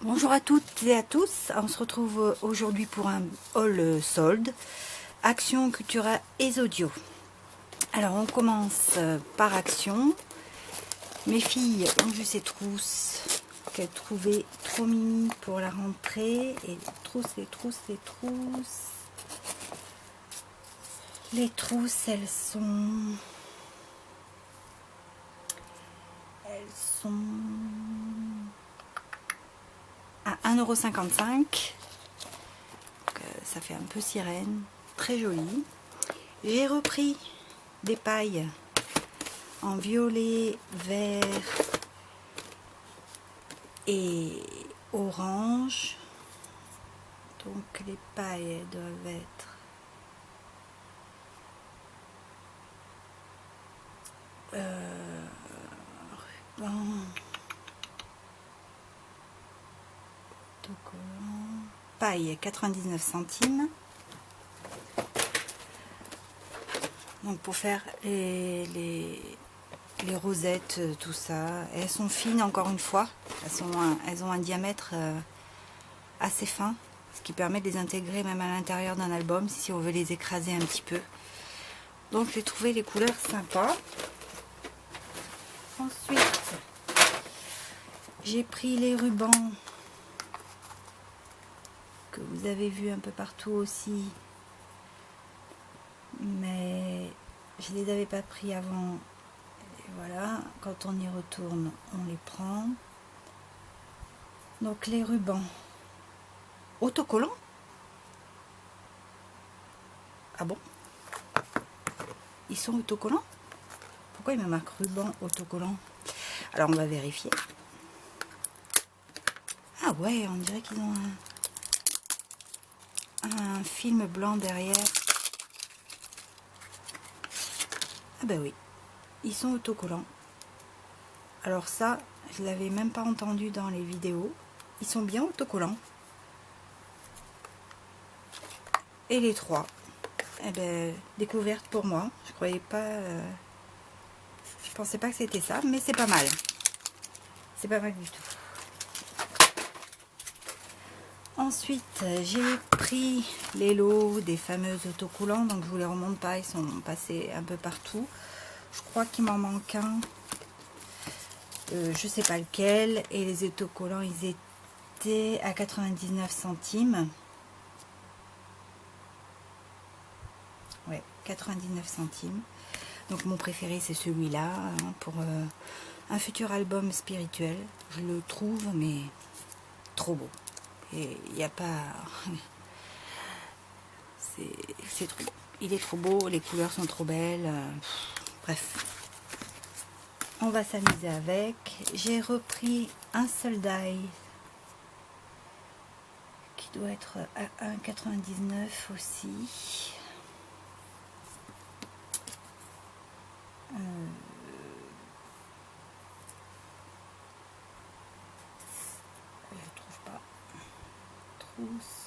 Bonjour à toutes et à tous, on se retrouve aujourd'hui pour un haul solde, Action, Cultura et Zodio. Alors on commence par Action. Mes filles ont vu ces trousses qu'elles trouvaient trop mimi pour la rentrée. Et les trousses. Les trousses, elles sont à 1,55 €. Ça fait un peu sirène, très joli. J'ai repris des pailles en violet, vert et orange. Donc les pailles doivent être ruban, autocollant, paille 99 centimes. Donc pour faire les rosettes, tout ça. Et elles sont fines encore une fois. Elles ont un diamètre assez fin, ce qui permet de les intégrer même à l'intérieur d'un album si on veut les écraser un petit peu. Donc j'ai trouvé les couleurs sympas. Ensuite, j'ai pris les rubans que vous avez vu un peu partout aussi, mais je les avais pas pris avant. Et voilà, quand on y retourne, on les prend. Donc les rubans autocollants. Ah bon? Ils sont autocollants? Pourquoi il me marque ruban autocollant? Alors on va vérifier. Ah ouais, on dirait qu'ils ont un film blanc derrière. Ah ben oui, ils sont autocollants. Alors ça, je l'avais même pas entendu dans les vidéos. Ils sont bien autocollants. Et les trois, eh ben, découverte pour moi. Je croyais pas, je pensais pas que c'était ça, mais c'est pas mal. C'est pas mal du tout. Ensuite, j'ai pris les lots des fameux autocollants, donc je vous les remonte pas, ils sont passés un peu partout. Je crois qu'il m'en manque un, je sais pas lequel, et les autocollants ils étaient à 99 centimes. Ouais, 99 centimes. Donc mon préféré c'est celui-là, hein, pour un futur album spirituel. Je le trouve mais trop beau. Et il n'y a pas... c'est trop beau. Il est trop beau, les couleurs sont trop belles. Bref. On va s'amuser avec. J'ai repris un soldat qui doit être à 1,99 € aussi. Je trouve pas. Trousse.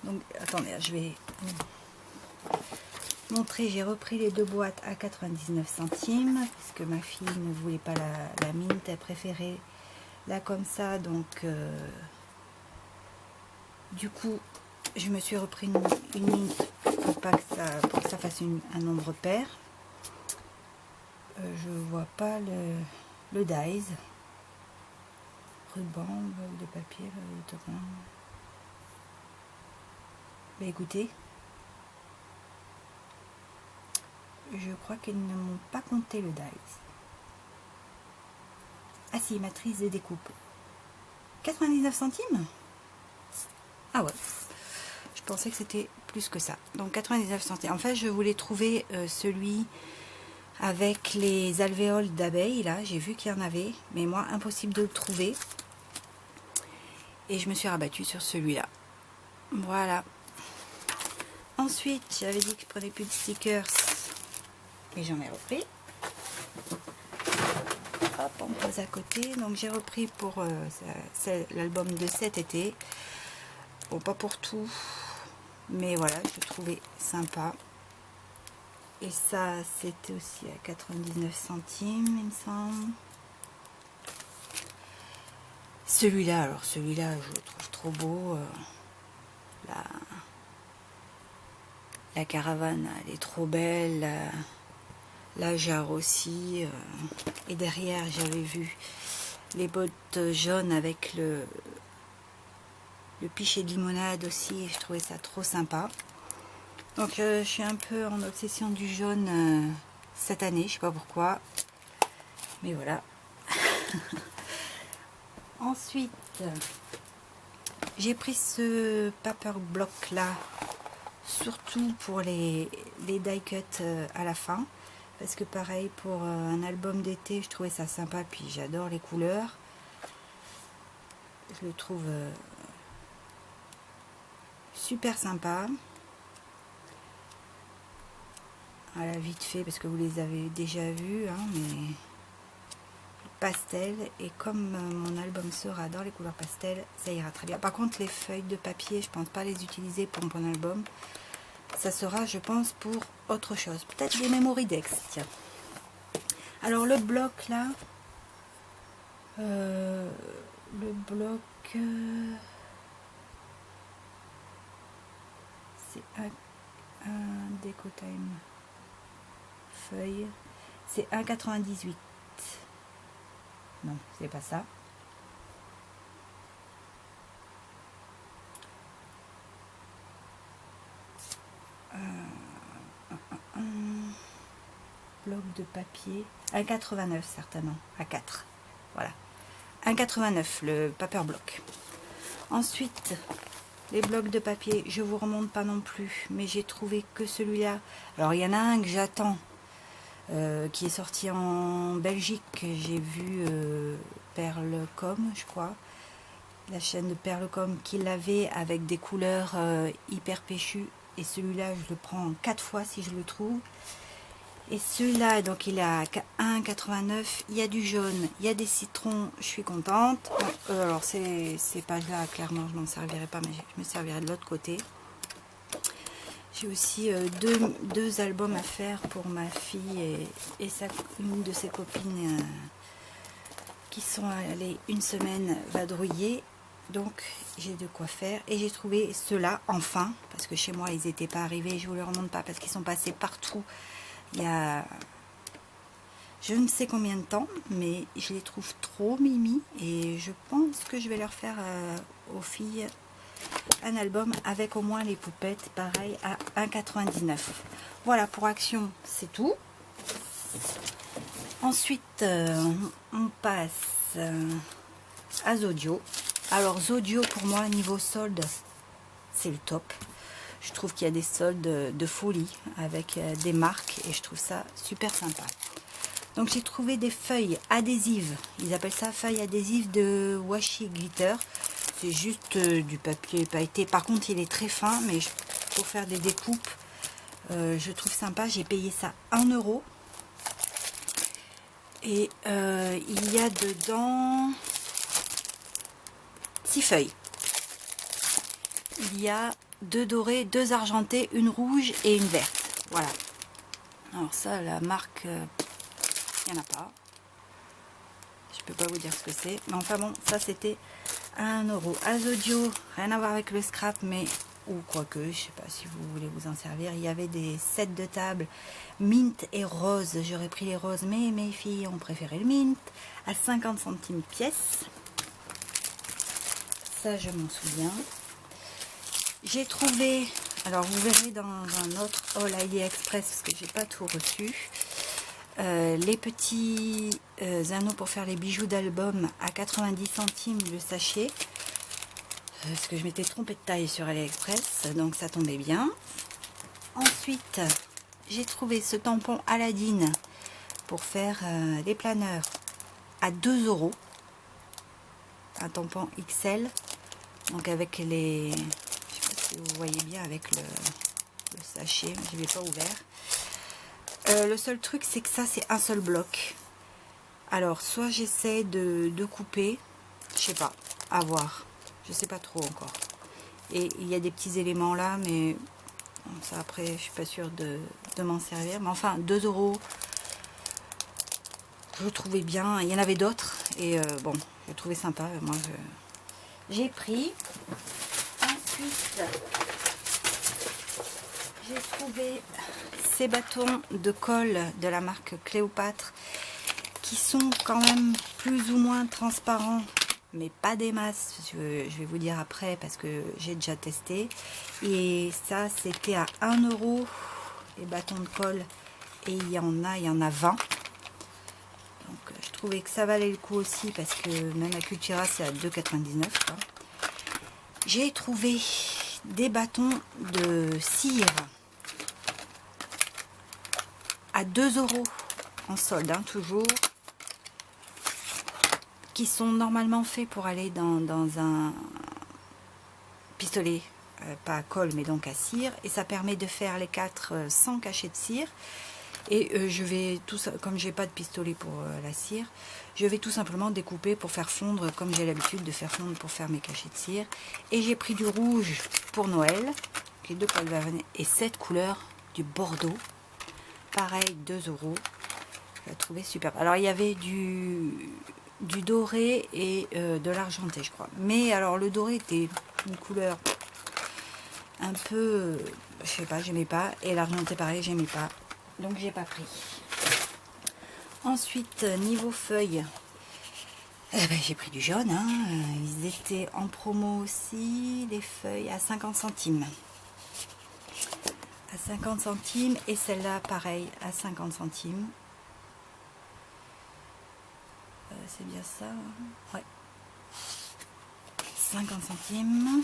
Donc attendez, je vais montrer. J'ai repris les deux boîtes à 99 centimes puisque ma fille ne voulait pas la mint, elle préférait là comme ça. Donc du coup je me suis repris une mint pour que ça fasse un nombre pair. Je vois pas le dies, ruban, bol de papier, autocollant. Bah écoutez, je crois qu'ils ne m'ont pas compté le dies. Ah si, matrice de découpe. 99 centimes? Ah ouais. Je pensais que c'était plus que ça. Donc 99 centimes. En fait, je voulais trouver celui avec les alvéoles d'abeilles. Là, j'ai vu qu'il y en avait. Mais moi, impossible de le trouver. Et je me suis rabattue sur celui-là. Voilà. Ensuite, j'avais dit que je prenais plus de stickers. Et j'en ai repris. Hop, on pose à côté. Donc j'ai repris pour l'album de cet été. Bon, pas pour tout. Mais voilà, je trouvais sympa. Et ça, c'était aussi à 99 centimes, il me semble. Celui-là, alors celui-là, je le trouve trop beau. La caravane, elle est trop belle. La jarre aussi. Et derrière, j'avais vu les bottes jaunes avec le pichet de limonade aussi. Et je trouvais ça trop sympa. Donc, je suis un peu en obsession du jaune cette année. Je sais pas pourquoi. Mais voilà. Ensuite, j'ai pris ce paper block là, surtout pour les die cut à la fin, parce que pareil pour un album d'été, je trouvais ça sympa, puis j'adore les couleurs. Je le trouve super sympa. Voilà, vite fait, parce que vous les avez déjà vus, hein, mais pastel, et comme mon album sera dans les couleurs pastel, ça ira très bien. Par contre, les feuilles de papier, je pense pas les utiliser pour mon album. Ça sera, je pense, pour autre chose. Peut-être des Memoridex, tiens. Alors, le bloc, là, le bloc, c'est un Decotime feuille. C'est 1,98. Non, c'est pas ça. Bloc de papier. 1,89 certainement. À 4. Voilà. 1,89 le paper block. Ensuite, les blocs de papier, je vous remonte pas non plus, mais j'ai trouvé que celui-là. Alors, il y en a un que j'attends. Qui est sorti en Belgique, j'ai vu Perlecom, je crois, la chaîne de Perlecom qui l'avait avec des couleurs hyper péchues, et celui-là je le prends 4 fois si je le trouve. Et celui-là, donc il est à 1,89, il y a du jaune, il y a des citrons, je suis contente. Alors ces pages-là, clairement je m'en servirai pas, mais je me servirai de l'autre côté. J'ai aussi deux albums à faire pour ma fille et une de ses copines qui sont allées une semaine vadrouiller. Donc j'ai de quoi faire. Et j'ai trouvé ceux-là, enfin, parce que chez moi ils n'étaient pas arrivés. Je ne vous les remonte pas parce qu'ils sont passés partout. Il y a je ne sais combien de temps, mais je les trouve trop mimi. Et je pense que je vais leur faire aux filles un album avec au moins les poupettes, pareil à 1,99. Voilà, pour Action c'est tout. Ensuite on passe à Zodio. Alors Zodio, pour moi, niveau solde, c'est le top. Je trouve qu'il y a des soldes de folie avec des marques et je trouve ça super sympa. Donc j'ai trouvé des feuilles adhésives, ils appellent ça feuilles adhésives de washi glitter. C'est juste du papier pailleté. Par contre, il est très fin, mais pour faire des découpes, je trouve sympa. J'ai payé ça 1 €. Et il y a dedans 6 feuilles. Il y a 2 dorées, 2 argentées, une rouge et une verte. Voilà. Alors ça, la marque, il n'y en a pas. Je peux pas vous dire ce que c'est. Mais enfin bon, ça c'était 1 €. Azodio, rien à voir avec le scrap, mais ou quoique, je sais pas si vous voulez vous en servir. Il y avait des sets de table mint et rose. J'aurais pris les roses, mais mes filles ont préféré le mint à 50 centimes pièce. Ça, je m'en souviens. J'ai trouvé, alors vous verrez dans un autre haul AliExpress parce que j'ai pas tout reçu. Les petits anneaux pour faire les bijoux d'album à 90 centimes le sachet. Parce que je m'étais trompée de taille sur AliExpress, donc ça tombait bien. Ensuite, j'ai trouvé ce tampon Aladdin pour faire les planeurs à 2 €. Un tampon XL. Donc avec les... Je sais pas si vous voyez bien avec le sachet, je ne l'ai pas ouvert. Le seul truc, c'est que ça, c'est un seul bloc. Alors, soit j'essaie de couper, je sais pas, à voir. Je sais pas trop encore. Et il y a des petits éléments là, mais ça après, je suis pas sûre de m'en servir. Mais enfin, 2 €, je le trouvais bien. Il y en avait d'autres, et bon, J'ai trouvé sympa. Moi, j'ai pris. Ensuite, j'ai trouvé ces bâtons de colle de la marque Cléopâtre qui sont quand même plus ou moins transparents, mais pas des masses. Je vais vous dire après parce que j'ai déjà testé. Et ça, c'était à 1 € les bâtons de colle. Et il y en a 20. Donc je trouvais que ça valait le coup aussi parce que même à Cultura c'est à 2,99 €. J'ai trouvé des bâtons de cire à 2 € en solde, hein, toujours, qui sont normalement faits pour aller dans un pistolet, pas à colle mais donc à cire, et ça permet de faire les 4 sans cachet de cire. Et je vais tout ça, comme j'ai pas de pistolet pour la cire, je vais tout simplement découper pour faire fondre, comme j'ai l'habitude de faire fondre pour faire mes cachets de cire. Et j'ai pris du rouge pour Noël, les 2 Paul Verlaine, et cette couleur du Bordeaux, pareil 2 €. Je l'ai trouvé super. Alors il y avait du doré et de l'argenté, je crois. Mais alors le doré était une couleur un peu, je sais pas, j'aimais pas, et l'argenté pareil, j'aimais pas. Donc j'ai pas pris. Ensuite, niveau feuilles, j'ai pris du jaune, hein. Ils étaient en promo aussi, les feuilles à 50 centimes. À 50 centimes, et celle-là pareil à 50 centimes. C'est bien ça, ouais. 50 centimes.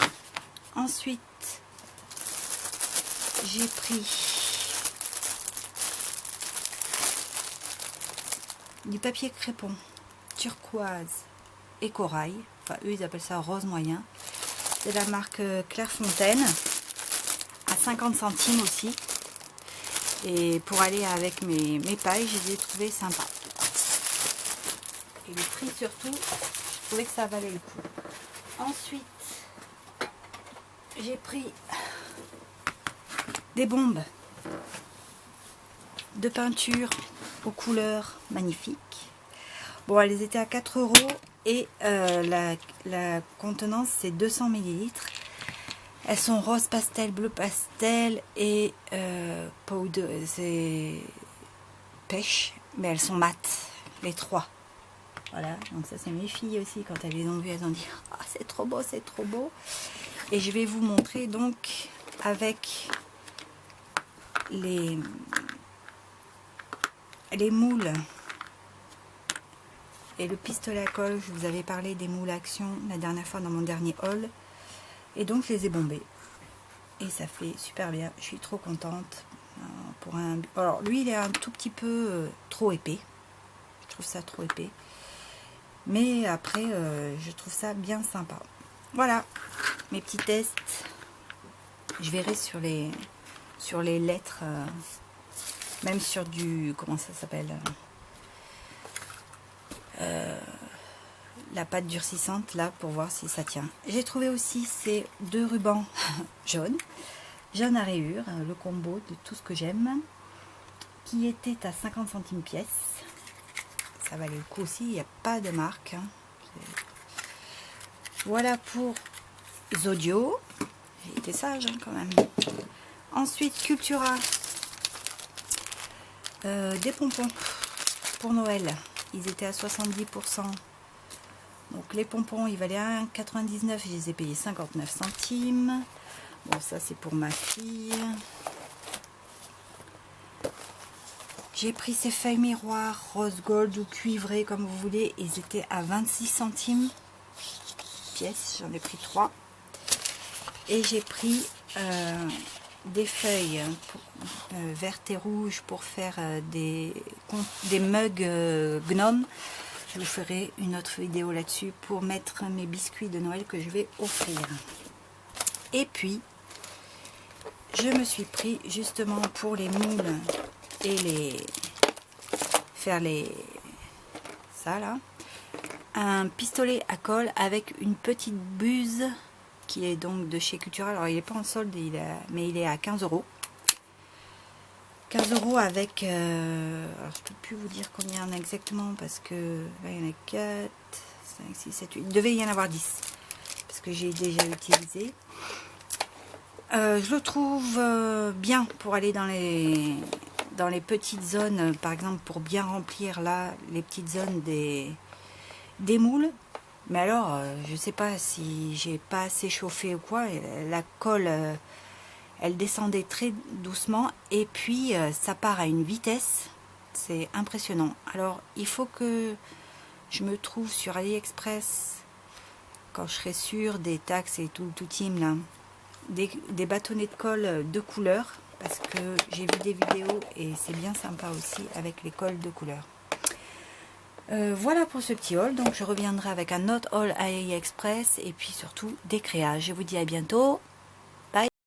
Ensuite, j'ai pris du papier crépon turquoise et corail, enfin eux ils appellent ça rose moyen, c'est la marque Clairefontaine, à 50 centimes aussi, et pour aller avec mes pailles, je les ai trouvées sympas, et le prix surtout, je trouvais que ça valait le coup. Ensuite, j'ai pris des bombes de peinture aux couleurs magnifiques. Bon, elles étaient à 4 € et la contenance c'est 200 ml. Elles sont rose pastel, bleu pastel et powder, c'est pêche, mais elles sont mates, les 3. Voilà, donc ça c'est mes filles aussi, quand elles les ont vues, elles ont dit ah, c'est trop beau, c'est trop beau. Et je vais vous montrer donc avec les moules et le pistolet à colle. Je vous avais parlé des moules action la dernière fois dans mon dernier haul, et donc je les ai bombés et ça fait super bien. Je suis trop contente. Alors lui il est un tout petit peu trop épais, je trouve ça trop épais, mais après je trouve ça bien sympa. Voilà mes petits tests. Je verrai sur les lettres, même sur du, comment ça s'appelle, la pâte durcissante là, pour voir si ça tient. J'ai trouvé aussi ces 2 rubans jaunes à rayures, le combo de tout ce que j'aime, qui était à 50 centimes pièce. Ça valait le coup aussi, il n'y a pas de marque, hein. Voilà pour Zodio. J'ai été sage, hein, quand même. Ensuite, Cultura, des pompons pour Noël. Ils étaient à 70%. Donc les pompons, ils valaient 1,99 €. Je les ai payés 59 centimes. Bon, ça c'est pour ma fille. J'ai pris ces feuilles miroirs rose gold ou cuivrées comme vous voulez. Ils étaient à 26 centimes pièce. J'en ai pris 3. Et j'ai pris des feuilles vertes et rouges pour faire des mugs gnome. Je vous ferai une autre vidéo là-dessus pour mettre mes biscuits de Noël que je vais offrir. Et puis, je me suis pris justement pour les moules et ça là, un pistolet à colle avec une petite buse qui est donc de chez Cultura. Alors il n'est pas en solde, mais il est à 15 €. 15 € avec, alors je ne peux plus vous dire combien exactement parce que là il y en a 4, 5, 6, 7, 8. Il devait y en avoir 10. Parce que j'ai déjà utilisé. Je le trouve bien pour aller dans les petites zones. Par exemple, pour bien remplir là, les petites zones des moules. Mais alors, je sais pas si j'ai pas assez chauffé ou quoi. La colle, elle descendait très doucement. Et puis, ça part à une vitesse. C'est impressionnant. Alors, il faut que je me trouve sur AliExpress, quand je serai sûre des taxes et tout team là, des bâtonnets de colle de couleur. Parce que j'ai vu des vidéos et c'est bien sympa aussi avec les colles de couleur. Voilà pour ce petit haul, donc je reviendrai avec un autre haul AliExpress et puis surtout des créages. Je vous dis à bientôt.